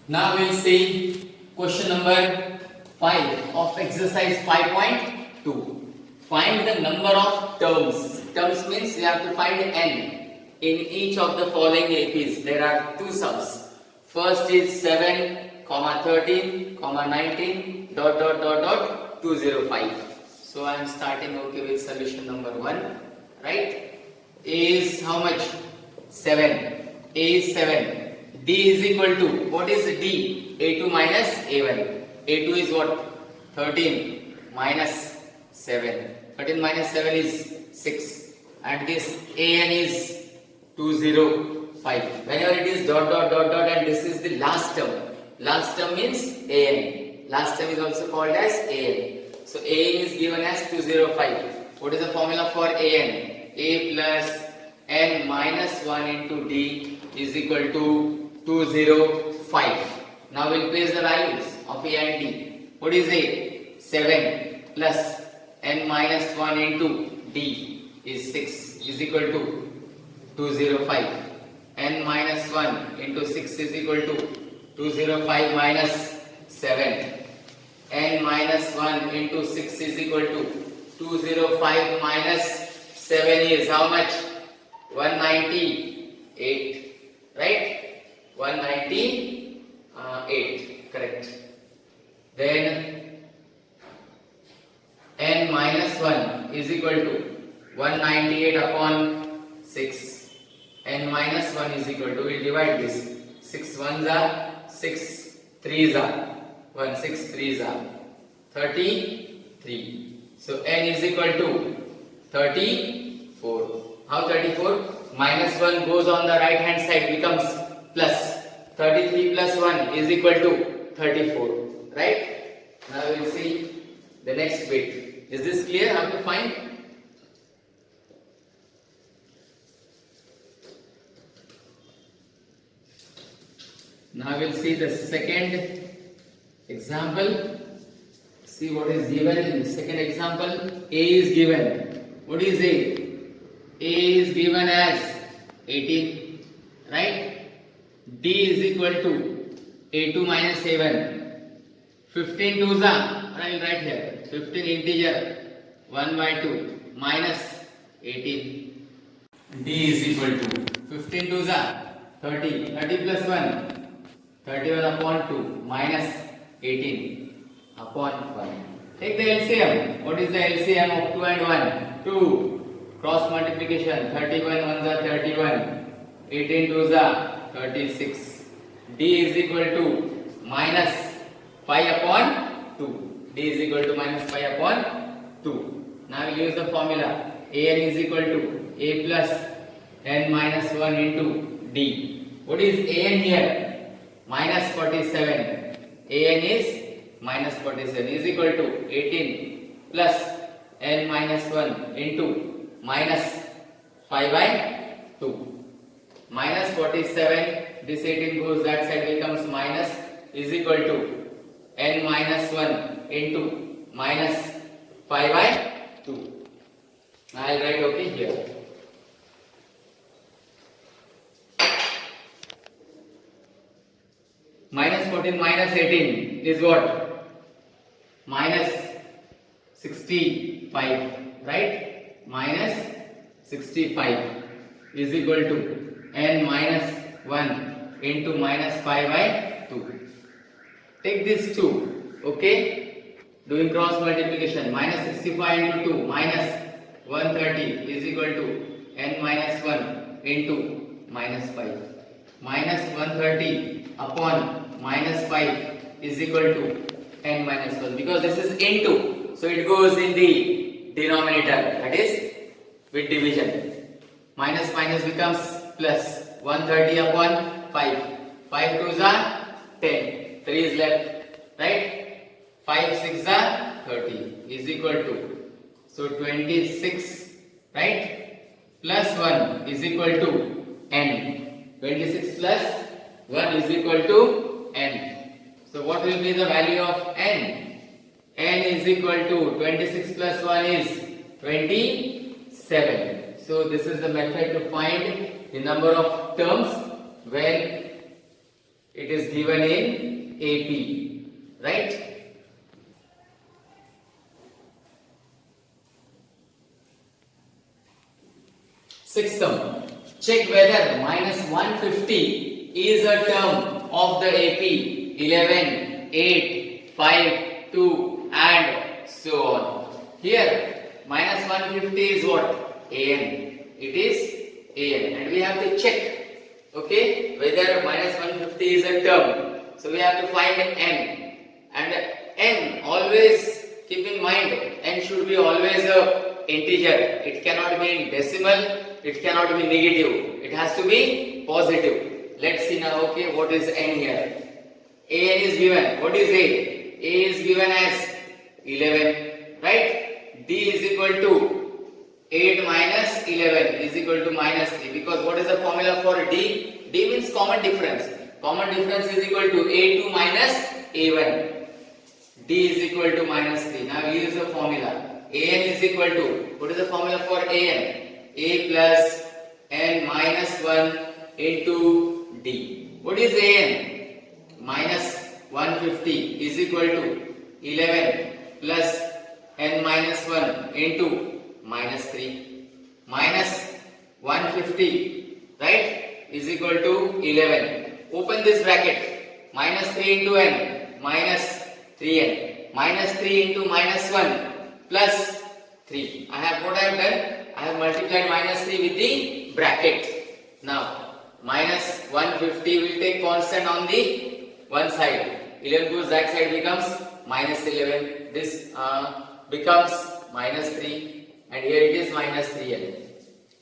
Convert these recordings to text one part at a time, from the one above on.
Now we'll see question number 5 of exercise 5.2. Find the number of terms. Terms means we have to find n in each of the following APs. There are two sums. First is 7, 13, 19, dot dot dot dot 205. So I am starting with solution number 1. Right? A is how much? 7. A is 7. D is equal to, what is D? A2 minus A1. A2 is what? 13 minus 7. 13 minus 7 is 6. And this AN is 205. Whenever it is dot dot dot dot and this is the last term. Last term means AN. Last term is also called as AN. So AN is given as 205. What is the formula for AN? A plus N minus 1 into D is equal to 205. Now we'll place the values of A and D. What is A? 7 plus N minus 1 into D is 6 is equal to 205. N minus 1 into 6 is equal to 205 minus 7. N minus 1 into 6 is equal to 205 minus 7 is how much? 198. Right? 198, correct. Then N minus 1 is equal to 198 upon 6. N minus 1 is equal to, we'll divide this. 6 ones are 6 3s are 1, 6 3s are 33. So N is equal to 34. How 34? Minus 1 goes on the right hand side, becomes plus. 33 plus 1 is equal to 34. Right? Now we will see the next bit. Is this clear? How to find? Now we will see the second example. See what is given in the second example. A is given. What is A? A is given as 18. Right? D is equal to A2 minus A1. 15 twos are, I will write here, 15 integer 1 by 2 minus 18. D is equal to 15 twos are 30. 30 plus 1, 31 upon 2 minus 18 upon 1. Take the LCM. What is the LCM of 2 and 1? 2. Cross multiplication. 31 ones are 31. 18 twos are 36. D is equal to minus 5 upon 2. D is equal to minus 5 upon 2. Now we use the formula. AN is equal to A plus N minus 1 into D. What is AN here? Minus 47. AN is minus 47 is equal to 18 plus N minus 1 into minus 5 by 2. Minus 47, this 18 goes that side, becomes minus, is equal to N minus 1 into minus 5 by 2. I will write okay here. Minus 14 minus 18 is what? Minus 65, right? Minus 65 is equal to N minus 1 into minus 5 by 2. Take this 2, okay? Doing cross multiplication. Minus 65 into 2 minus 130 is equal to N minus 1 into minus 5. Minus 130 upon minus 5 is equal to N minus 1. Because this is into, so it goes in the denominator, that is with division. Minus minus becomes plus. 130 upon 5. 5 twos are 10. 3 is left. Right? 5 6 are 30 is equal to. So 26, right? Plus 1 is equal to N. 26 plus 1 is equal to N. So what will be the value of N? N is equal to 26 plus 1 is 27. So this is the method to find the number of terms when It is given in AP, right? Sixth sum. Check whether minus 150 is a term of the AP 11, 8, 5, 2 and so on. Here minus 150 is what? AN. It is AN and we have to check, okay, whether minus 150 is a term. So we have to find N, and N, always keep in mind, N should be always a integer. It cannot be in decimal. It cannot be negative. It has to be positive. Let's see now. Okay, what is N here? AN is given. What is A? A is given as 11, right? D is equal to 8 minus 11 is equal to minus 3. Because what is the formula for D? D means common difference. Common difference is equal to A2 minus A1. D is equal to minus 3. Now we use the formula. AN is equal to, what is the formula for AN? A plus N minus 1 into D. What is AN? Minus 150 is equal to 11 plus N minus 1 into minus 3. Minus 150, right, is equal to 11. Open this bracket. Minus 3 into N minus 3N. Minus 3 into minus 1 plus 3. What I have done? I have multiplied minus 3 with the bracket. Now, minus 150 will take constant on the one side. 11 goes that side, becomes minus 11. This becomes minus 3 and here it is minus 3L.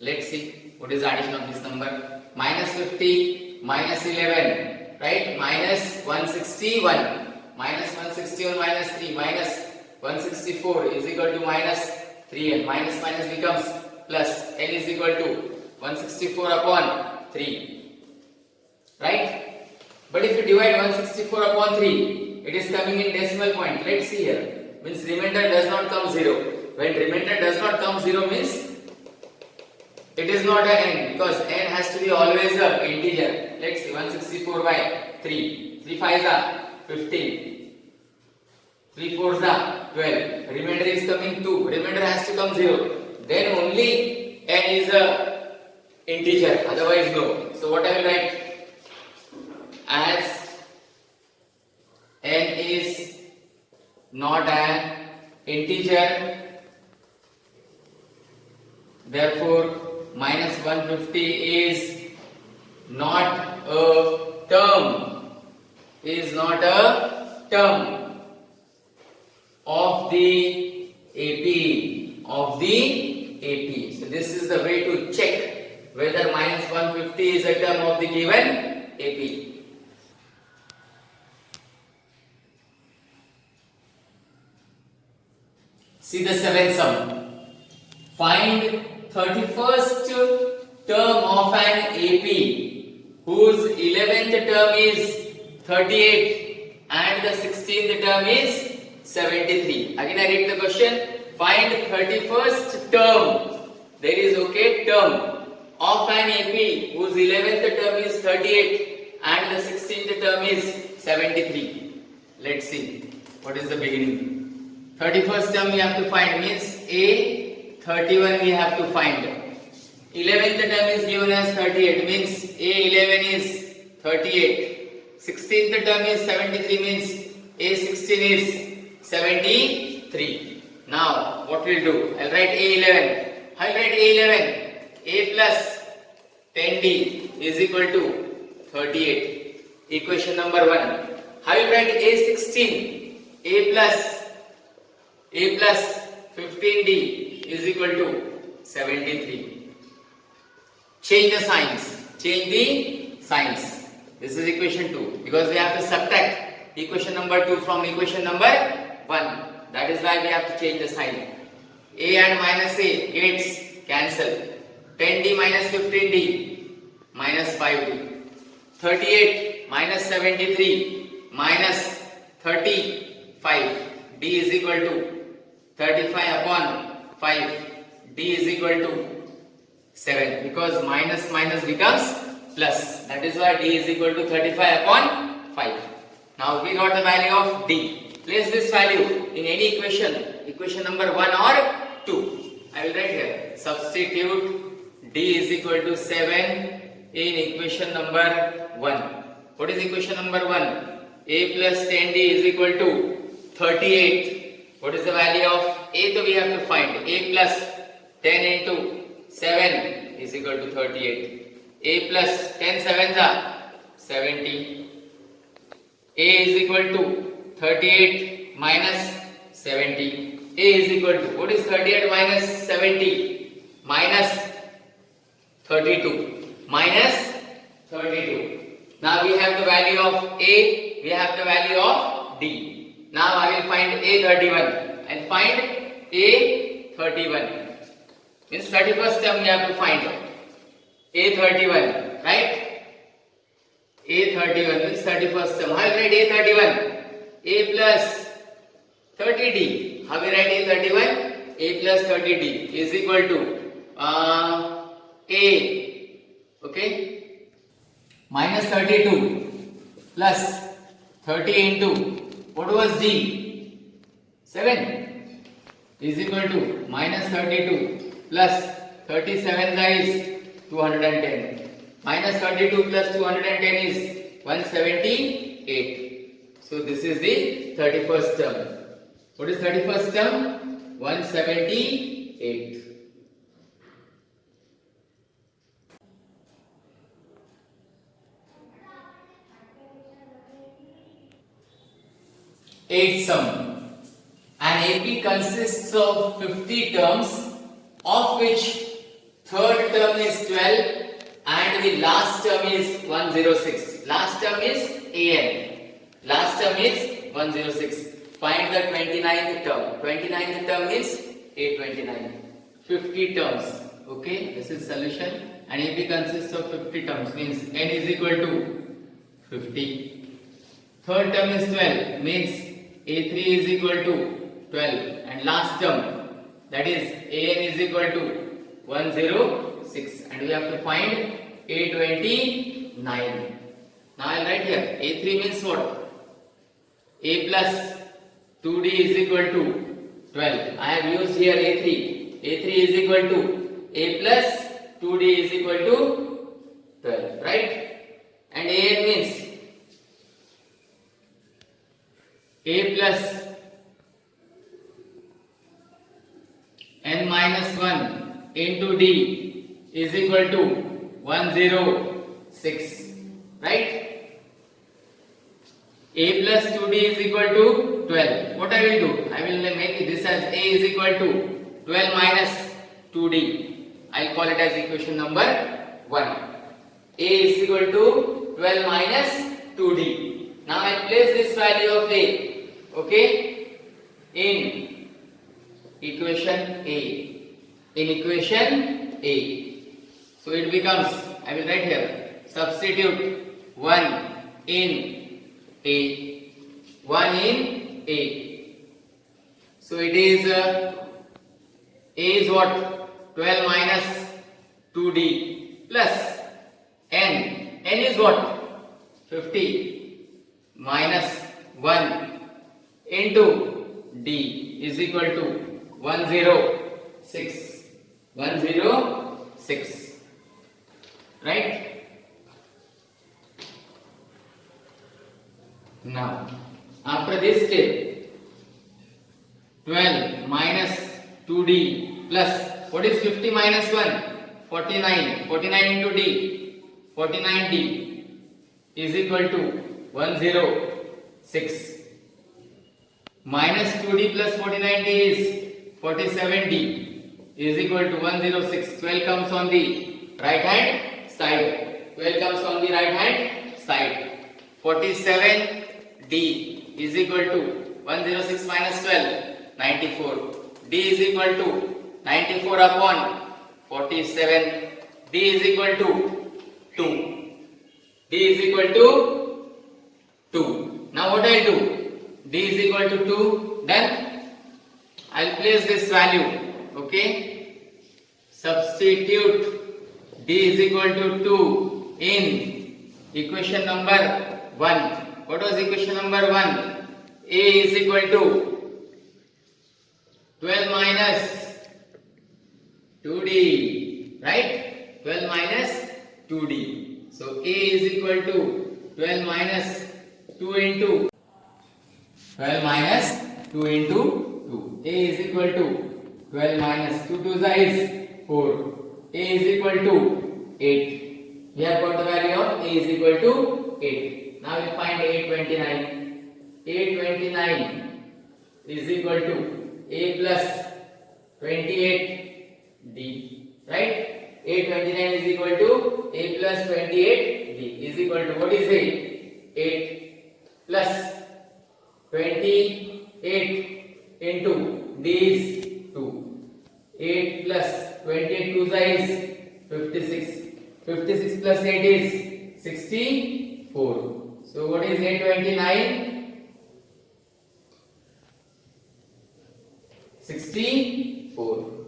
Let's see what is the addition of this number. Minus 50 minus 11, right? Minus 161. Minus 161 minus 3 minus 164 is equal to minus 3N. Minus minus becomes plus. N is equal to 164 upon 3. Right? But if you divide 164 upon 3, it is coming in decimal point. Let's see here. Means remainder does not come 0. When remainder does not come 0 means it is not an N, because N has to be always an integer. Let's see, 164 by 3. 3 5s are 15. 3 4s are 12. Remainder is coming 2. Remainder has to come 0. Then only N is a integer, otherwise no. So what I will write? As N is not an integer, therefore minus 150 is not a term. Is not a term of the AP. Of the AP. So this is the way to check whether minus 150 is a term of the given AP. See the seventh sum. Find 31st term of an AP whose 11th term is 38 and the 16th term is 73. Again I read the question. Find 31st term. There is term of an AP whose 11th term is 38 and the 16th term is 73. Let's see what is the beginning. 31st term we have to find, means A 31 we have to find. 11th term is given as 38, means A11 is 38. 16th term is 73, means A16 is 73. Now what we'll do? I'll write A11. I'll write A11. A plus 10D is equal to 38. Equation number 1. I will write A16. A plus 15D is equal to 73. Change the signs. Change the signs. This is equation 2, because we have to subtract equation number 2 from equation number 1. That is why we have to change the sign. A and minus A gets cancel. 10D minus 15D minus 5D. 38 minus 73 minus 35. D is equal to 35 upon 5. D is equal to 7, because minus minus becomes plus. That is why D is equal to 35 upon 5. Now we got the value of D. Place this value in any equation number 1 or 2. I will write here. Substitute D is equal to 7 in equation number 1. What is equation number 1? A plus 10D is equal to 38. What is the value of A? So we have to find. A plus 10 into 7 is equal to 38. A plus 10 sevens are 70. A is equal to 38 minus 70. A is equal to, what is 38 minus 70? Minus 32. Minus 32. Now we have the value of A, we have the value of D. Now I will find A31 and find A31. Means 31st term we have to find A31, right? A31 means 31st term. How will write A31? A plus 30D. How we write A31? A plus 30D is equal to A, okay? Minus 32 plus 30 into, what was D? 7 is equal to minus 32 plus 37 is 210. Minus 32 plus 210 is 178. So this is the 31st term. What is 31st term? 178. Eighth sum. An AP consists of 50 terms, of which third term is 12 and the last term is 106. Last term is AN. Last term is 106. Find the 29th term. 29th term is 829. 50 terms. Okay, this is solution. An AP consists of 50 terms, means N is equal to 50. Third term is 12, means A3 is equal to 12, and last term, that is AN is equal to 106, and we have to find A29. Now I will write here, A3 means what? A plus 2D is equal to 12. I have used here A3. A3 is equal to A plus 2D is equal to 12, right? And AN means A plus N minus 1 into D is equal to 106, right? A plus 2D is equal to 12. What I will do? I will make this as A is equal to 12 minus 2D. I will call it as equation number 1. A is equal to 12 minus 2D. Now I place this value of A, okay, in equation A. In equation A. So it becomes, I will write here, substitute 1 in A. 1 in A. So it is, A is what? 12 minus 2D plus N. N is what? 50 minus 1 into D is equal to 106. 106. Right? Now, after this step, 12 minus 2D plus, what is 50 minus 1? 49. 49 into D. 49D is equal to 106. Minus 2D plus 49D is 47D is equal to 106. 12 comes on the right hand side. 12 comes on the right hand side. 47D is equal to 106 minus 12, 94. D is equal to 94 upon 47. D is equal to 2. D is equal to 2. Now what I will do? D is equal to 2. Then I will place this value. Okay. Substitute D is equal to 2 in equation number 1. What was equation number 1? A is equal to 12 minus 2d, right? 12 minus 2d. So A is equal to 12 minus 2 into 12 minus 2 into 2. A is equal to 12 minus 2 to is 4. A is equal to 8. We have got the value of A is equal to 8. Now we find 829. 829 is equal to A plus 28D. Right? 829 is equal to A plus 28D is equal to what is it? 8 plus 28 into D is 2. 8 plus 28 2 is 56. 56 plus 8 is 64. So what is 829? 64.